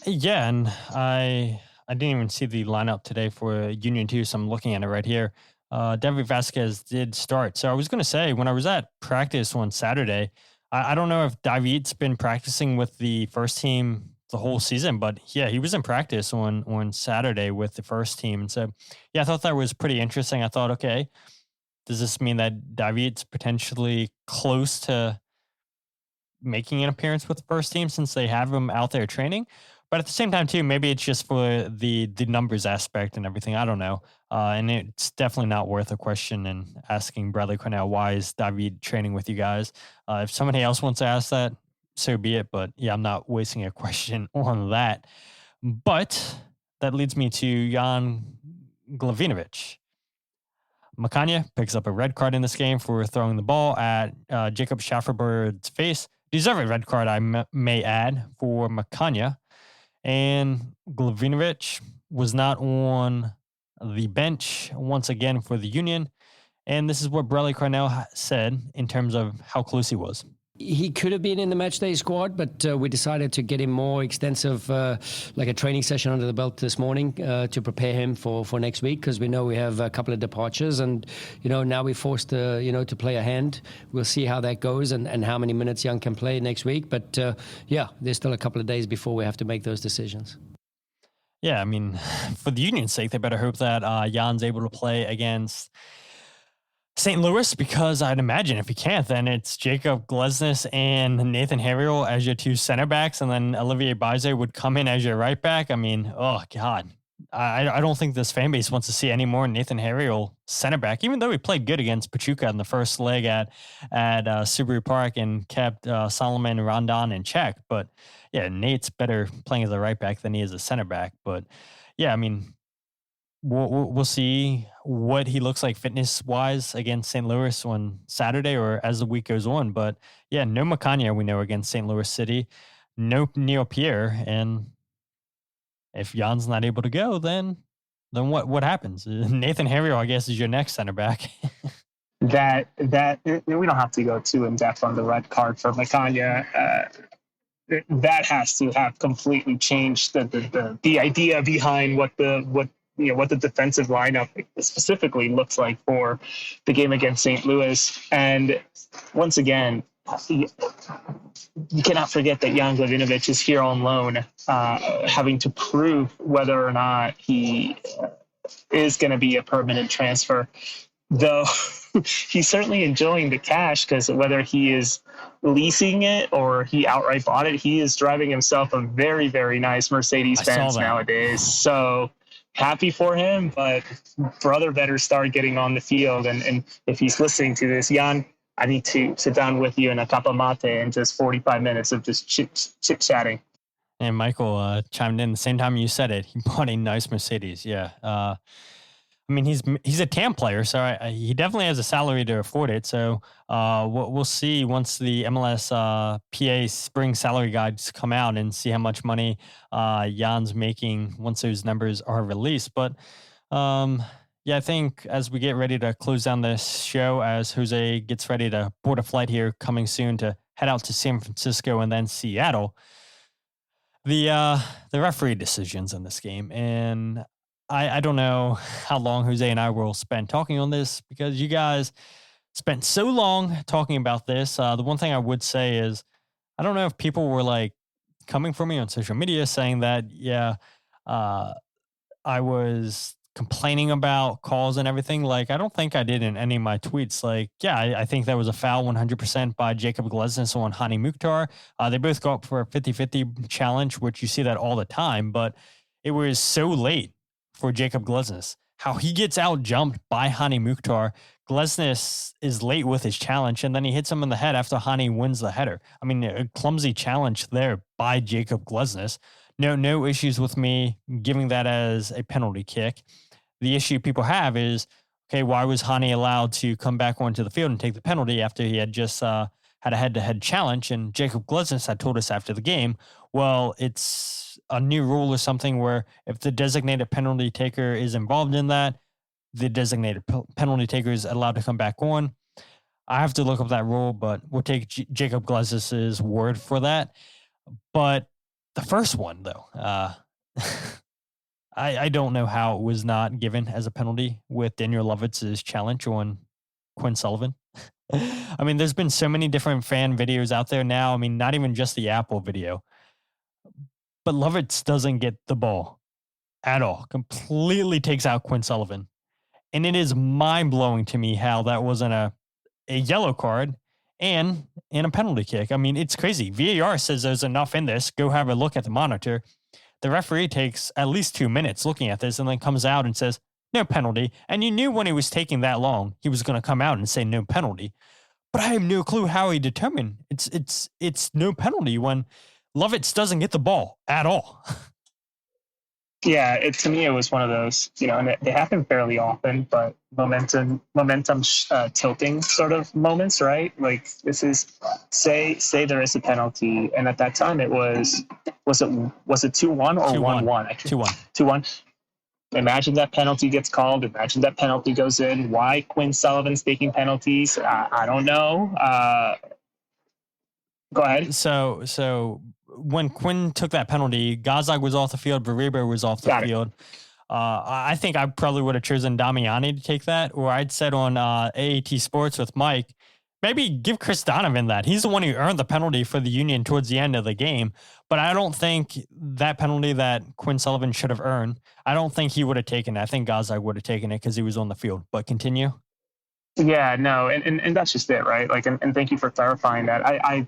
Yeah, and I didn't even see the lineup today for Union 2, so I'm looking at it right here. David Vasquez did start. So I was going to say, when I was at practice on Saturday, I don't know if David's been practicing with the first team the whole season, but yeah, he was in practice on Saturday with the first team. And so, yeah, I thought that was pretty interesting. I thought, okay, does this mean that David's potentially close to making an appearance with the first team since they have him out there training? But at the same time, too, maybe it's just for the numbers aspect and everything. I don't know. And it's definitely not worth a question and asking Bradley Cornell, why is David training with you guys? If somebody else wants to ask that, so be it. But yeah, I'm not wasting a question on that. But that leads me to Jan Glavinovich. Makanya picks up a red card in this game for throwing the ball at Jacob Schafferberg's face. Deserved a red card, I may add, for Makanya. And Glavinovich was not on the bench once again for the Union. And this is what Bradley Cornell said in terms of how close he was. He could have been in the matchday squad, but we decided to get him more extensive, like a training session under the belt this morning to prepare him for next week, because we know we have a couple of departures, and now we're forced to to play a hand. We'll see how that goes and how many minutes Young can play next week. But yeah, there's still a couple of days before we have to make those decisions. Yeah, I mean, for the Union's sake, they better hope that Jan's able to play against St. Louis, because I'd imagine if he can't, then it's Jakob Glesnes and Nathan Harriel as your two center backs, and then Olivier Baize would come in as your right back. I mean, oh God, I don't think this fan base wants to see any more Nathan Harriel center back, even though he played good against Pachuca in the first leg at Subaru Park and kept Solomon Rondon in check. But yeah, Nate's better playing as a right back than he is a center back. But yeah, I mean, we'll see what he looks like fitness-wise against St. Louis on Saturday or as the week goes on. But yeah, no Makanya we know against St. Louis City, no Neil Pierre, and if Jan's not able to go, then what happens? Nathan Harriel, I guess, is your next center back. that we don't have to go too in depth on the red card for Makanya. That has to have completely changed the idea behind what the defensive lineup specifically looks like for the game against St. Louis. And once again, you cannot forget that Jan Glavinovich is here on loan, having to prove whether or not he is going to be a permanent transfer. Though he's certainly enjoying the cash, because whether he is leasing it or he outright bought it, he is driving himself a very, very nice Mercedes-Benz nowadays. So happy for him, but brother better start getting on the field. And if he's listening to this, Jan, I need to sit down with you in a cup of mate and just 45 minutes of just chit-chatting. And Michael chimed in the same time you said it. He bought a nice Mercedes. Yeah. I mean, he's a TAM player, so he definitely has a salary to afford it. So we'll see once the MLS PA spring salary guides come out and see how much money Jan's making once those numbers are released. But yeah, I think as we get ready to close down this show, as Jose gets ready to board a flight here coming soon to head out to San Francisco and then Seattle, the referee decisions in this game. And I don't know how long Jose and I will spend talking on this, because you guys spent so long talking about this. The one thing I would say is, I don't know if people were like coming for me on social media saying that, I was complaining about calls and everything. Like, I don't think I did in any of my tweets. Like, yeah, I think that was a foul 100% by Jakob Glesnes on Hani Mukhtar. They both go up for a 50-50 challenge, which you see that all the time, but it was so late for Jakob Glesnes. How he gets out jumped by Hani Mukhtar. Glesnes is late with his challenge, and then he hits him in the head after Hani wins the header. I mean, a clumsy challenge there by Jakob Glesnes. No issues with me giving that as a penalty kick. The issue people have is, okay, why was Hani allowed to come back onto the field and take the penalty after he had just had a head-to-head challenge? And Jakob Glesnes had told us after the game, well, it's a new rule or something where if the designated penalty taker is involved in that, the designated penalty taker is allowed to come back on. I have to look up that rule, but we'll take Jakob Glesnes' word for that. But the first one, though, I don't know how it was not given as a penalty with Daniel Lovitz's challenge on Quinn Sullivan. I mean, there's been so many different fan videos out there now. I mean, not even just the Apple video. But Lukić doesn't get the ball at all. Completely takes out Quinn Sullivan. And it is mind-blowing to me how that wasn't a yellow card and a penalty kick. I mean, it's crazy. VAR says there's enough in this. Go have a look at the monitor. The referee takes at least 2 minutes looking at this and then comes out and says, no penalty. And you knew when he was taking that long, he was going to come out and say no penalty. But I have no clue how he determined it's no penalty when Lukić doesn't get the ball at all. Yeah, to me, it was one of those, and they happen fairly often, but momentum tilting sort of moments, right? Like this is, say there is a penalty, and at that time it was it 2-1 or 1-1? 2-1. Imagine that penalty gets called. Imagine that penalty goes in. Why Quinn Sullivan's taking penalties? I don't know. Go ahead. So when Quinn took that penalty, Gazdag was off the field, Veribo was off the field. I think I probably would have chosen Damiani to take that, or I'd said on AAT Sports with Mike, maybe give Chris Donovan that. He's the one who earned the penalty for the Union towards the end of the game. But I don't think that penalty that Quinn Sullivan should have earned, I don't think he would have taken it. I think Gazdag would have taken it because he was on the field. But continue. Yeah, no, and that's just it, right? Like, and thank you for clarifying that. I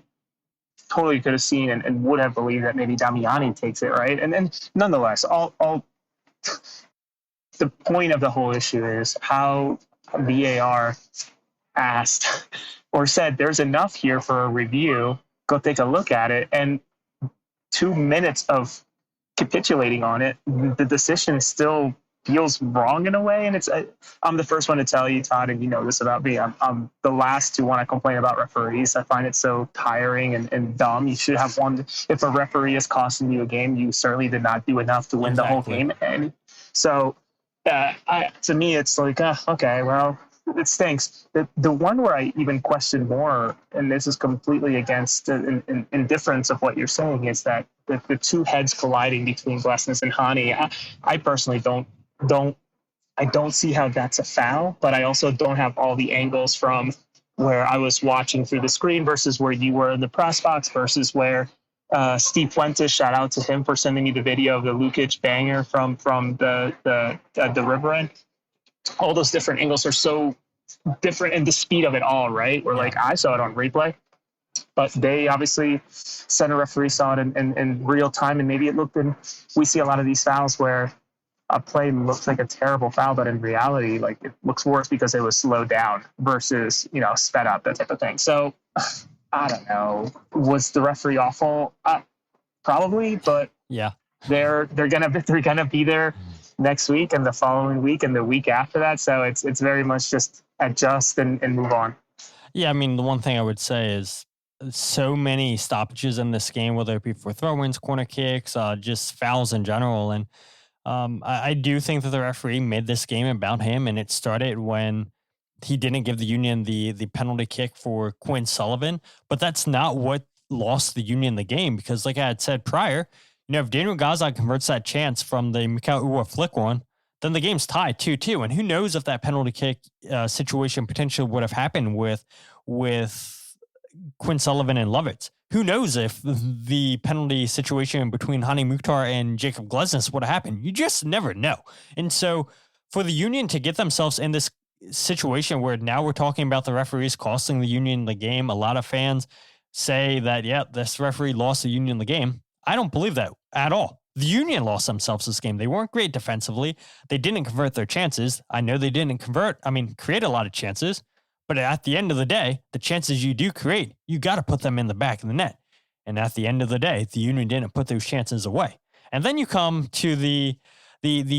totally could have seen and would have believed that maybe Damiani takes it, right? And then nonetheless, all the point of the whole issue is how VAR asked or said there's enough here for a review, go take a look at it, and 2 minutes of capitulating on it, the decision still feels wrong in a way. And I'm the first one to tell you, Todd, and you know this about me, I'm the last to want to complain about referees. I find it so tiring and dumb. You should have one. If a referee is costing you a game, you certainly did not do enough to win the whole game. And so to me, it's like, okay, well, it stinks. The one where I even question more, and this is completely against the indifference of what you're saying, is that the two heads colliding between Glesnes and Hani. I personally don't see how that's a foul, but I also don't have all the angles from where I was watching through the screen versus where you were in the press box versus where Steve Fuentes, shout out to him for sending me the video of the Lukić banger from the river end. All those different angles are so different in the speed of it all, right? Where like I saw it on replay, but they obviously center referee saw it in real time, and maybe it looked in. We see a lot of these fouls where a play looks like a terrible foul, but in reality, like it looks worse because it was slowed down versus, sped up, that type of thing. So I don't know. Was the referee awful? Probably, but yeah, they're gonna be there next week and the following week and the week after that. So it's very much just adjust and move on. Yeah, I mean, the one thing I would say is so many stoppages in this game, whether it be for throw-ins, corner kicks, just fouls in general. And I do think that the referee made this game about him, and it started when he didn't give the Union the penalty kick for Quinn Sullivan. But that's not what lost the Union the game, because like I had said prior, if Daniel Gazdag converts that chance from the Mikhail Uhre flick one, then the game's tied 2-2. And who knows if that penalty kick situation potentially would have happened with Quinn Sullivan and Lukić. Who knows if the penalty situation between Hani Mukhtar and Jakob Glesnes would have happened. You just never know. And so for the Union to get themselves in this situation where now we're talking about the referees costing the Union the game, a lot of fans say that, this referee lost the Union the game. I don't believe that at all. The Union lost themselves this game. They weren't great defensively. They didn't convert their chances. I know they didn't create a lot of chances. But at the end of the day, the chances you do create, you got to put them in the back of the net. And at the end of the day, the Union didn't put those chances away. And then you come to the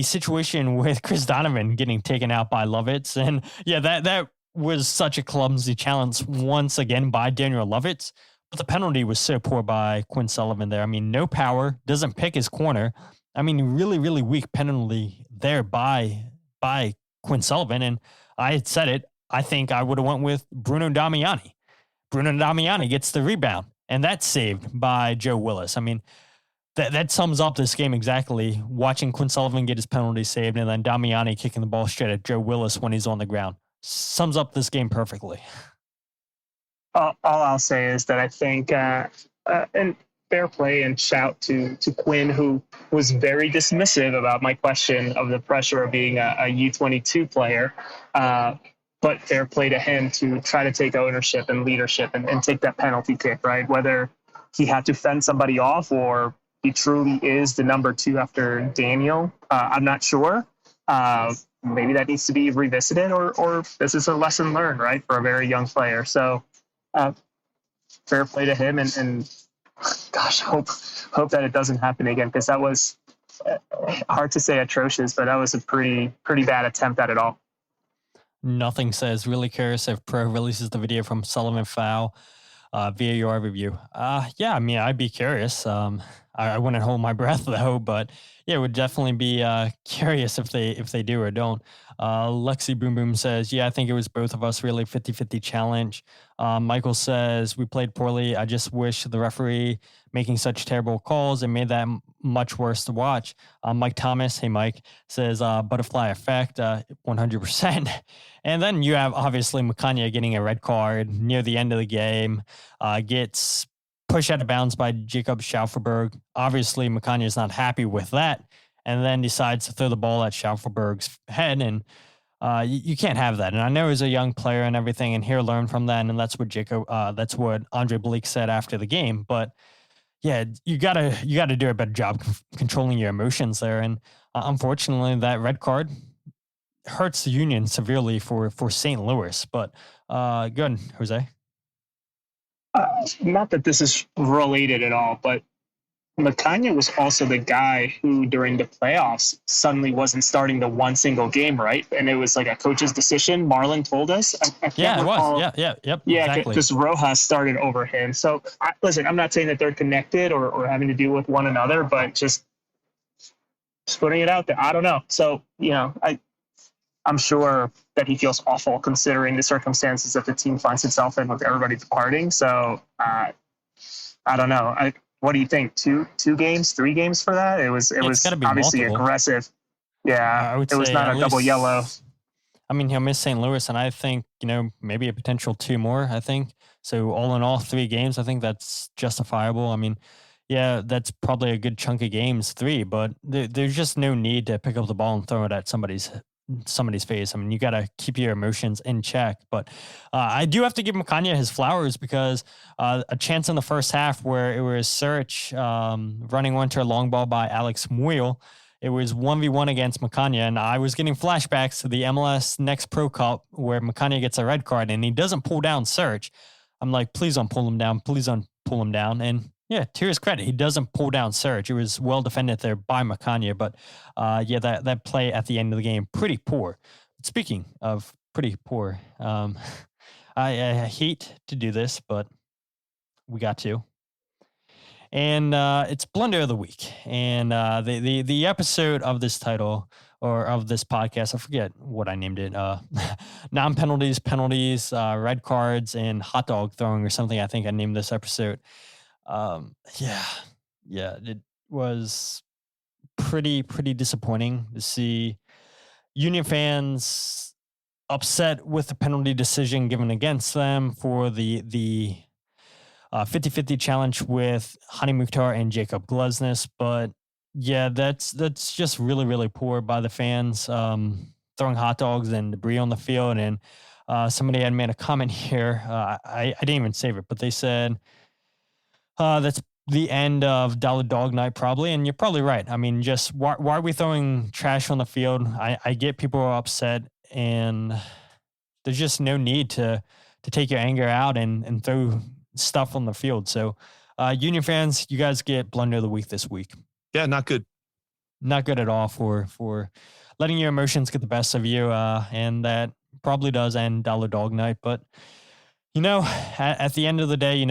situation with Chris Donovan getting taken out by Lukić. And that was such a clumsy challenge once again by Daniel Lukić. But the penalty was so poor by Quinn Sullivan there. I mean, no power, doesn't pick his corner. I mean, really, really weak penalty there by Quinn Sullivan. And I had said it, I think I would have went with Bruno Damiani. Bruno Damiani gets the rebound, and that's saved by Joe Willis. I mean, that sums up this game exactly. Watching Quinn Sullivan get his penalty saved, and then Damiani kicking the ball straight at Joe Willis when he's on the ground. Sums up this game perfectly. All I'll say is that I think, and fair play and shout to Quinn, who was very dismissive about my question of the pressure of being a U22 player. But fair play to him to try to take ownership and leadership and take that penalty kick, right? Whether he had to fend somebody off or he truly is the number 2 after Daniel, I'm not sure. Maybe that needs to be revisited, or this is a lesson learned, right, for a very young player. So fair play to him, and gosh, hope that it doesn't happen again, because that was hard to say atrocious, but that was a pretty bad attempt at it all. Nothing says really curious if Pro releases the video from Sullivan foul via your review. Yeah, I mean, I'd be curious. I wouldn't hold my breath though, but yeah, it would definitely be curious if they do or don't. Lexi Boom Boom says, yeah, I think it was both of us, really 50-50 challenge. Michael says, we played poorly. I just wish the referee making such terrible calls, it made that much worse to watch. Mike Thomas, hey Mike, says butterfly effect, 100%. And then you have obviously Makanya getting a red card near the end of the game, gets pushed out of bounds by Jakob Schaufelberg. Obviously, Makanya is not happy with that, and then decides to throw the ball at Schaufelberg's head, and you can't have that. And I know he's a young player and everything, and here learn from that, and that's what Andre Blake said after the game. But yeah, you gotta do a better job controlling your emotions there, and unfortunately, that red card hurts the Union severely for St. Louis. But good, Jose. Not that this is related at all, but Makanya was also the guy who, during the playoffs, suddenly wasn't starting the one single game, right? And it was like a coach's decision. Marlon told us. I can't recall. Was. Yeah, exactly. Because Rojas started over him. So, listen, I'm not saying that they're connected or having to do with one another, but just putting it out there. I don't know. So, I'm sure that he feels awful considering the circumstances that the team finds itself in with everybody departing. So, I don't know. What do you think? 2 games, 3 games for that? It was obviously multiple. Aggressive. Yeah, it was not a double yellow. I mean, he'll miss St. Louis, and I think, maybe a potential 2 more, I think. So all in all, 3 games, I think that's justifiable. I mean, yeah, that's probably a good chunk of games, 3, but there's just no need to pick up the ball and throw it at somebody's face. I mean, you got to keep your emotions in check. But I do have to give Makanya his flowers, because a chance in the first half where it was Suric running one to a long ball by Alex Muyl. It was 1v1 against Makanya, and I was getting flashbacks to the MLS Next Pro Cup where Makanya gets a red card and he doesn't pull down Suric. I'm like, please don't pull him down. Please don't pull him down. And yeah, to his credit, he doesn't pull down Suric. It was well defended there by Makanya, but yeah, that play at the end of the game, pretty poor. Speaking of pretty poor, I hate to do this, but we got to. And it's Blunder of the Week. And the episode of this title, or of this podcast, I forget what I named it, non-penalties, penalties, red cards, and hot dog throwing or something. I think I named this episode. Yeah, it was pretty disappointing to see Union fans upset with the penalty decision given against them for the 50-50 challenge with Hani Mukhtar and Jakob Glesnes. But yeah, that's just really poor by the fans, throwing hot dogs and debris on the field. And somebody had made a comment here. I didn't even save it, but they said, that's the end of Dollar Dog Night, probably. And you're probably right. I mean, just why are we throwing trash on the field? I get people are upset, and there's just no need to take your anger out and throw stuff on the field. So Union fans, you guys get Blunder of the Week this week. Yeah, not good. Not good at all for letting your emotions get the best of you. And that probably does end Dollar Dog Night. But, at the end of the day,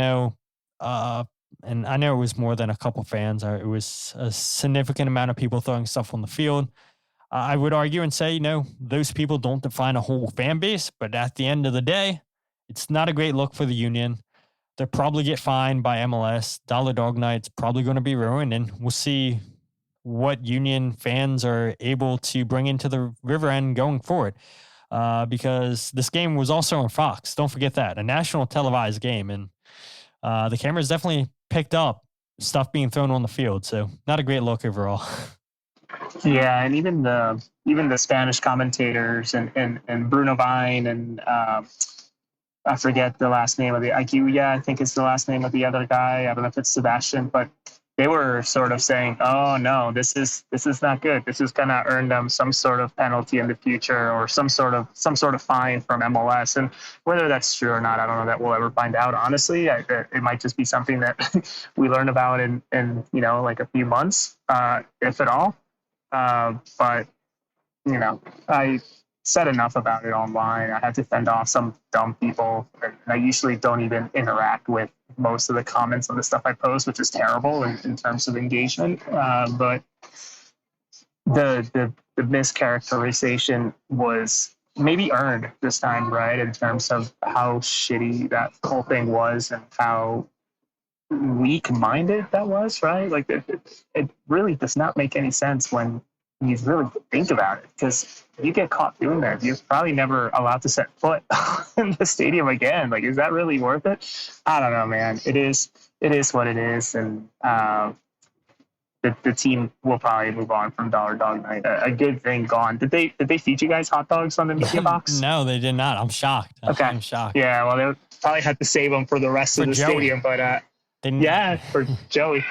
and I know it was more than a couple fans. It was a significant amount of people throwing stuff on the field. I would argue and say, those people don't define a whole fan base, but at the end of the day, it's not a great look for the Union. They'll probably get fined by MLS. Dollar Dog Night's probably going to be ruined, and we'll see what Union fans are able to bring into the River End going forward. Because this game was also on Fox. Don't forget that. A national televised game, and the cameras definitely picked up stuff being thrown on the field. So not a great look overall. Yeah, and even the Spanish commentators and Bruno Vine and I forget the last name of the Iguia, I think is the last name of the other guy. I don't know if it's Sebastian, but they were sort of saying, "Oh no, this is not good. This is gonna earn them some sort of penalty in the future or some sort of fine from MLS." And whether that's true or not, I don't know that we'll ever find out. Honestly, it might just be something that we learn about in like a few months, if at all. But I said enough about it online. I had to fend off some dumb people, and I usually don't even interact with most of the comments on the stuff I post, which is terrible in terms of engagement. But the mischaracterization was maybe earned this time, right? In terms of how shitty that whole thing was and how weak-minded that was, right? Like it really does not make any sense when you really think about it, because you get caught doing that, you're probably never allowed to set foot in the stadium again. Like, is that really worth it? I don't know, man. It is what it is, and the team will probably move on from Dollar Dog Night. A good thing gone. Did they feed you guys hot dogs on the media box? No, they did not. I'm shocked. Okay. I'm shocked. Yeah, well, they probably had to save them for the rest of the Joey. stadium, but for Joey.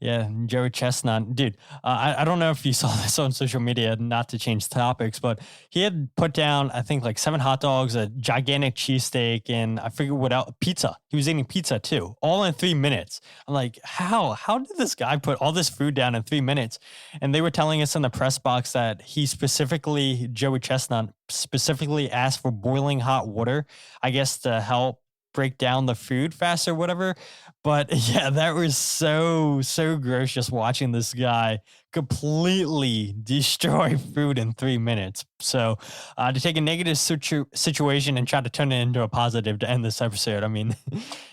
Yeah, Joey Chestnut. Dude, I don't know if you saw this on social media, not to change topics, but he had put down, I think, like 7 hot dogs, a gigantic cheesesteak, and I forget what else, pizza. He was eating pizza too, all in 3 minutes. I'm like, how did this guy put all this food down in 3 minutes? And they were telling us in the press box that Joey Chestnut specifically asked for boiling hot water, I guess, to help break down the food faster, whatever. But yeah, that was so gross, just watching this guy completely destroy food in 3 minutes. So to take a negative situation and try to turn it into a positive to end this episode, I mean,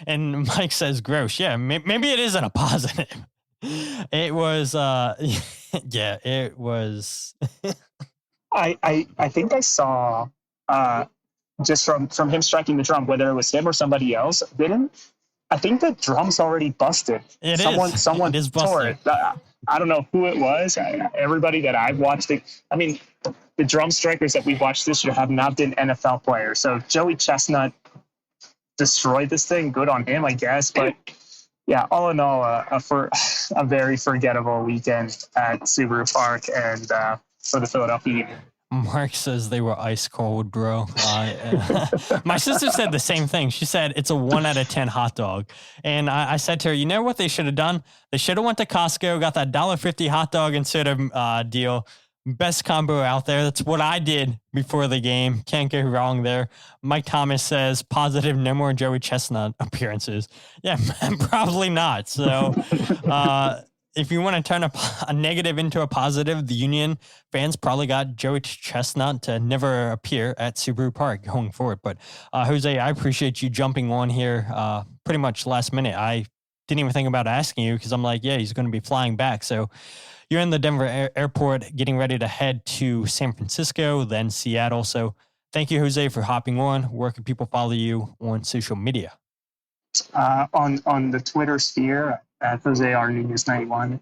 and Mike says gross. Yeah, maybe it isn't a positive. It was yeah, it was. I think I saw just from him striking the drum, whether it was him or somebody else, I think the drum's already busted. Someone it is tore it. I don't know who it was. Everybody that I've watched it, I mean, the drum strikers that we've watched this year have not been NFL players. So Joey Chestnut destroyed this thing. Good on him, I guess. But yeah, all in all, a very forgettable weekend at Subaru Park and for the Philadelphia Union. Mark says they were ice cold, bro. My sister said the same thing. She said it's a 1 out of 10 hot dog. And I said to her, you know what they should have done? They should have went to Costco, got that $1.50 hot dog and soda deal. Best combo out there. That's what I did before the game. Can't go wrong there. Mike Thomas says positive, no more Joey Chestnut appearances. Yeah, probably not. So, if you want to turn a negative into a positive, the Union fans probably got Joey Chestnut to never appear at Subaru Park going forward. But Jose, I appreciate you jumping on here pretty much last minute. I didn't even think about asking you because I'm like, yeah, he's going to be flying back. So you're in the Denver airport getting ready to head to San Francisco, then Seattle. So thank you, Jose, for hopping on. Where can people follow you on social media? On the Twitter sphere at Jose R. Nuñez 91.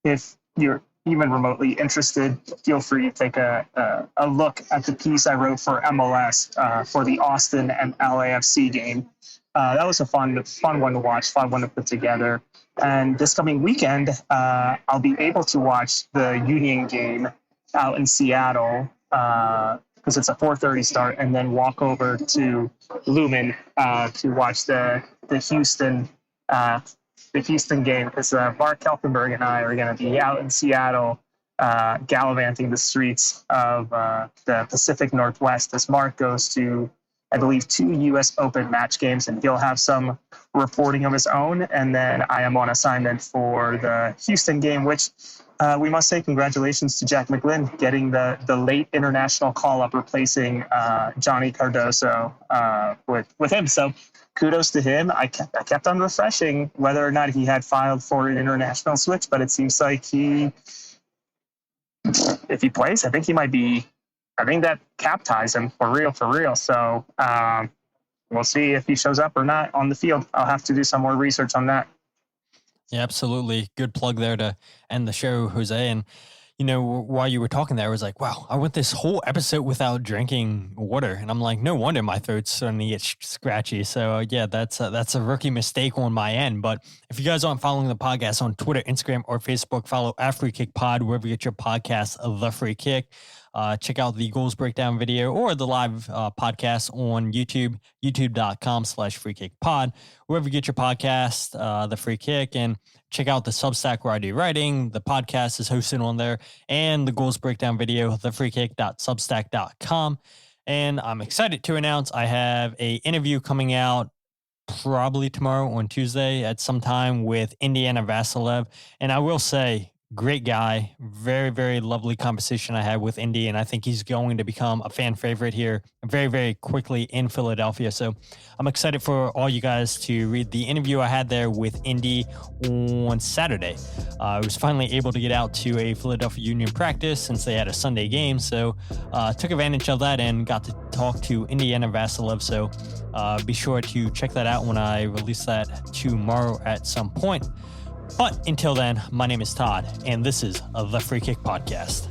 If you're even remotely interested, feel free to take a look at the piece I wrote for MLS for the Austin and LAFC game. That was a fun one to watch, fun one to put together. And this coming weekend, I'll be able to watch the Union game out in Seattle because it's a 4:30 start, and then walk over to Lumen to watch the Houston game, because Mark Keltenberg and I are going to be out in Seattle gallivanting the streets of the Pacific Northwest as Mark goes to, I believe, 2 U.S. Open match games, and he'll have some reporting of his own. And then I am on assignment for the Houston game, which we must say congratulations to Jack McGlynn getting the late international call-up, replacing Johnny Cardoso with him. So kudos to him. I kept on refreshing whether or not he had filed for an international switch, but it seems like if he plays, I think that cap ties him for real. So we'll see if he shows up or not on the field. I'll have to do some more research on that. Yeah, absolutely. Good plug there to end the show, Jose. And, while you were talking there, I was like, wow, I went this whole episode without drinking water. And I'm like, no wonder my throat's starting to get scratchy. So, yeah, that's a rookie mistake on my end. But if you guys aren't following the podcast on Twitter, Instagram, or Facebook, follow @FreeKickPod, wherever you get your podcast, The Free Kick. Check out the goals breakdown video or the live podcast on YouTube, youtube.com/freekickpod, wherever you get your podcast, The Free Kick, and check out the Substack where I do writing. The podcast is hosted on there, and the goals breakdown video, thefreekick.substack.com. And I'm excited to announce I have an interview coming out probably tomorrow on Tuesday at some time with Indiana Vassilev. And I will say, great guy, very, very lovely conversation I had with Indy, and I think he's going to become a fan favorite here very, very quickly in Philadelphia. So I'm excited for all you guys to read the interview I had there with Indy on Saturday. I was finally able to get out to a Philadelphia Union practice since they had a Sunday game, so took advantage of that and got to talk to Indiana Vassilev. So be sure to check that out when I release that tomorrow at some point. But until then, my name is Todd, and this is The Free Kick Podcast.